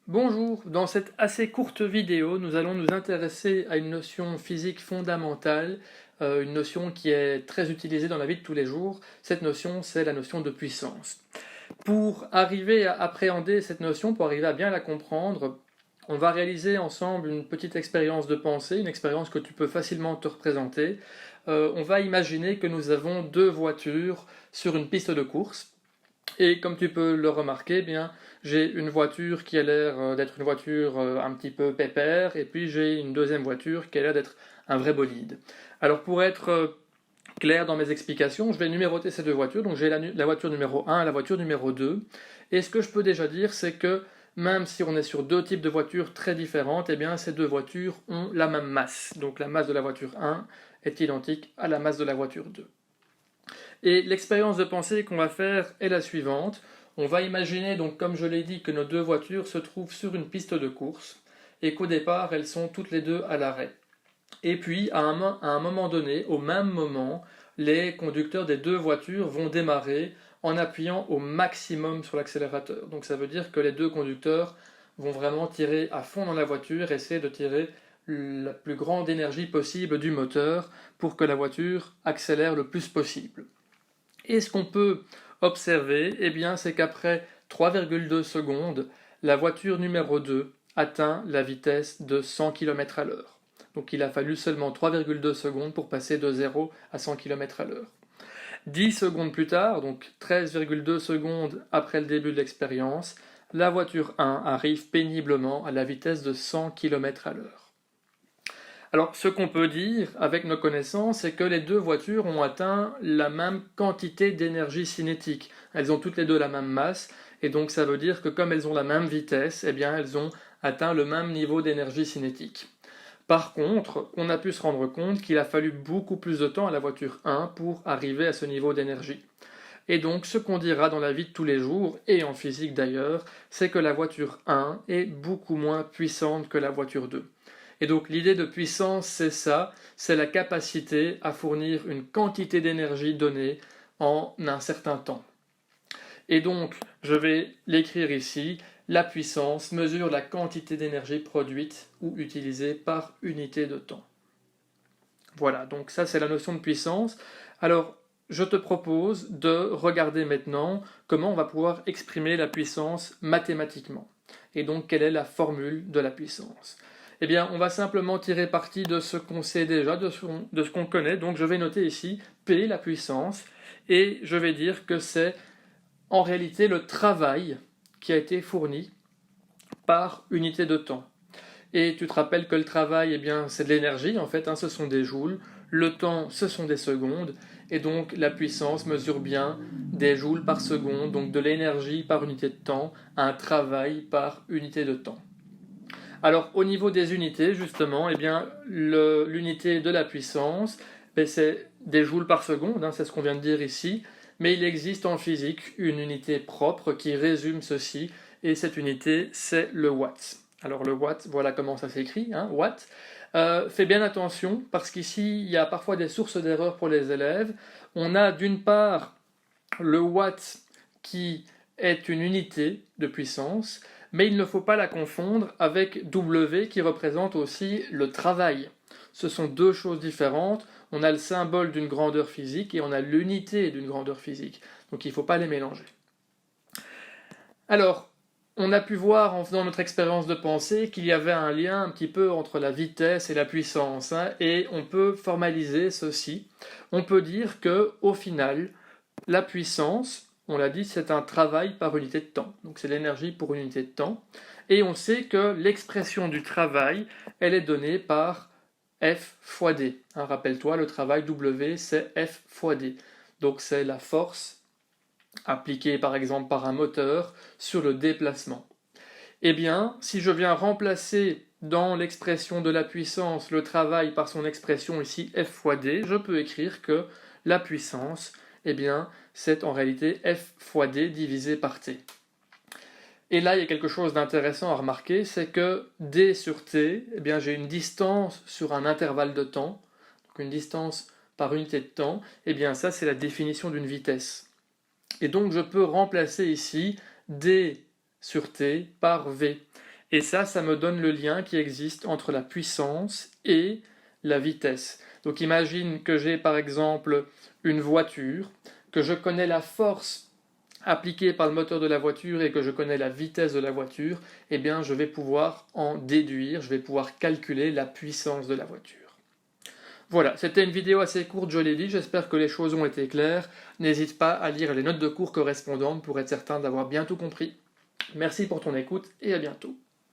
Bonjour, dans cette assez courte vidéo, nous allons nous intéresser à une notion physique fondamentale, une notion qui est très utilisée dans la vie de tous les jours. Cette notion, c'est la notion de puissance. Pour arriver à appréhender cette notion, pour arriver à bien la comprendre, on va réaliser ensemble une petite expérience de pensée, une expérience que tu peux facilement te représenter. On va imaginer que nous avons deux voitures sur une piste de course. Et comme tu peux le remarquer, eh bien, j'ai une voiture qui a l'air d'être une voiture un petit peu pépère, et puis j'ai une deuxième voiture qui a l'air d'être un vrai bolide. Alors pour être clair dans mes explications, je vais numéroter ces deux voitures. Donc j'ai la voiture numéro 1 et la voiture numéro 2. Et ce que je peux déjà dire, c'est que même si on est sur deux types de voitures très différentes, eh bien ces deux voitures ont la même masse. Donc la masse de la voiture 1 est identique à la masse de la voiture 2. Et l'expérience de pensée qu'on va faire est la suivante. On va imaginer, donc comme je l'ai dit, que nos deux voitures se trouvent sur une piste de course et qu'au départ, elles sont toutes les deux à l'arrêt. Et puis, à un moment donné, au même moment, les conducteurs des deux voitures vont démarrer en appuyant au maximum sur l'accélérateur. Donc ça veut dire que les deux conducteurs vont vraiment tirer à fond dans la voiture, essayer de tirer la plus grande énergie possible du moteur pour que la voiture accélère le plus possible. Et ce qu'on peut observer, eh bien, c'est qu'après 3,2 secondes, la voiture numéro 2 atteint la vitesse de 100 km à l'heure. Donc il a fallu seulement 3,2 secondes pour passer de 0 à 100 km à l'heure. 10 secondes plus tard, donc 13,2 secondes après le début de l'expérience, la voiture 1 arrive péniblement à la vitesse de 100 km à l'heure. Alors, ce qu'on peut dire avec nos connaissances, c'est que les deux voitures ont atteint la même quantité d'énergie cinétique. Elles ont toutes les deux la même masse, et donc ça veut dire que comme elles ont la même vitesse, eh bien elles ont atteint le même niveau d'énergie cinétique. Par contre, on a pu se rendre compte qu'il a fallu beaucoup plus de temps à la voiture 1 pour arriver à ce niveau d'énergie. Et donc, ce qu'on dira dans la vie de tous les jours, et en physique d'ailleurs, c'est que la voiture 1 est beaucoup moins puissante que la voiture 2. Et donc l'idée de puissance, c'est ça, c'est la capacité à fournir une quantité d'énergie donnée en un certain temps. Et donc, je vais l'écrire ici, la puissance mesure la quantité d'énergie produite ou utilisée par unité de temps. Voilà, donc ça c'est la notion de puissance. Alors, je te propose de regarder maintenant comment on va pouvoir exprimer la puissance mathématiquement. Et donc, quelle est la formule de la puissance? Eh bien, on va simplement tirer parti de ce qu'on sait déjà, de ce qu'on connaît. Donc, je vais noter ici P, la puissance, et je vais dire que c'est en réalité le travail qui a été fourni par unité de temps. Et tu te rappelles que le travail, eh bien, c'est de l'énergie, en fait, ce sont des joules. Le temps, ce sont des secondes. Et donc, la puissance mesure bien des joules par seconde, donc de l'énergie par unité de temps, un travail par unité de temps. Alors, au niveau des unités, justement, eh bien, l'unité de la puissance, c'est des joules par seconde, c'est ce qu'on vient de dire ici, mais il existe en physique une unité propre qui résume ceci, et cette unité, c'est le watt. Alors le watt, voilà comment ça s'écrit, watt. Fais bien attention, parce qu'ici, il y a parfois des sources d'erreur pour les élèves. On a d'une part le watt qui est une unité de puissance, mais il ne faut pas la confondre avec W qui représente aussi le travail. Ce sont deux choses différentes. On a le symbole d'une grandeur physique et on a l'unité d'une grandeur physique. Donc il ne faut pas les mélanger. Alors, on a pu voir en faisant notre expérience de pensée qu'il y avait un lien un petit peu entre la vitesse et la puissance, et on peut formaliser ceci. On peut dire que, au final, la puissance, on l'a dit, c'est un travail par unité de temps. Donc c'est l'énergie pour une unité de temps. Et on sait que l'expression du travail, elle est donnée par F fois D. Rappelle-toi, le travail W, c'est F fois D. Donc c'est la force appliquée par exemple par un moteur sur le déplacement. Eh bien, si je viens remplacer dans l'expression de la puissance le travail par son expression ici F fois D, je peux écrire que la puissance, eh bien, c'est en réalité F fois D divisé par T. Et là, il y a quelque chose d'intéressant à remarquer, c'est que D sur T, eh bien, j'ai une distance sur un intervalle de temps, donc une distance par unité de temps, eh bien ça c'est la définition d'une vitesse. Et donc je peux remplacer ici D sur T par V. Et ça me donne le lien qui existe entre la puissance et la vitesse. Donc imagine que j'ai par exemple une voiture, que je connais la force appliquée par le moteur de la voiture et que je connais la vitesse de la voiture, eh bien je vais pouvoir en déduire, je vais pouvoir calculer la puissance de la voiture. Voilà, c'était une vidéo assez courte, je l'ai dit, j'espère que les choses ont été claires. N'hésite pas à lire les notes de cours correspondantes pour être certain d'avoir bien tout compris. Merci pour ton écoute et à bientôt.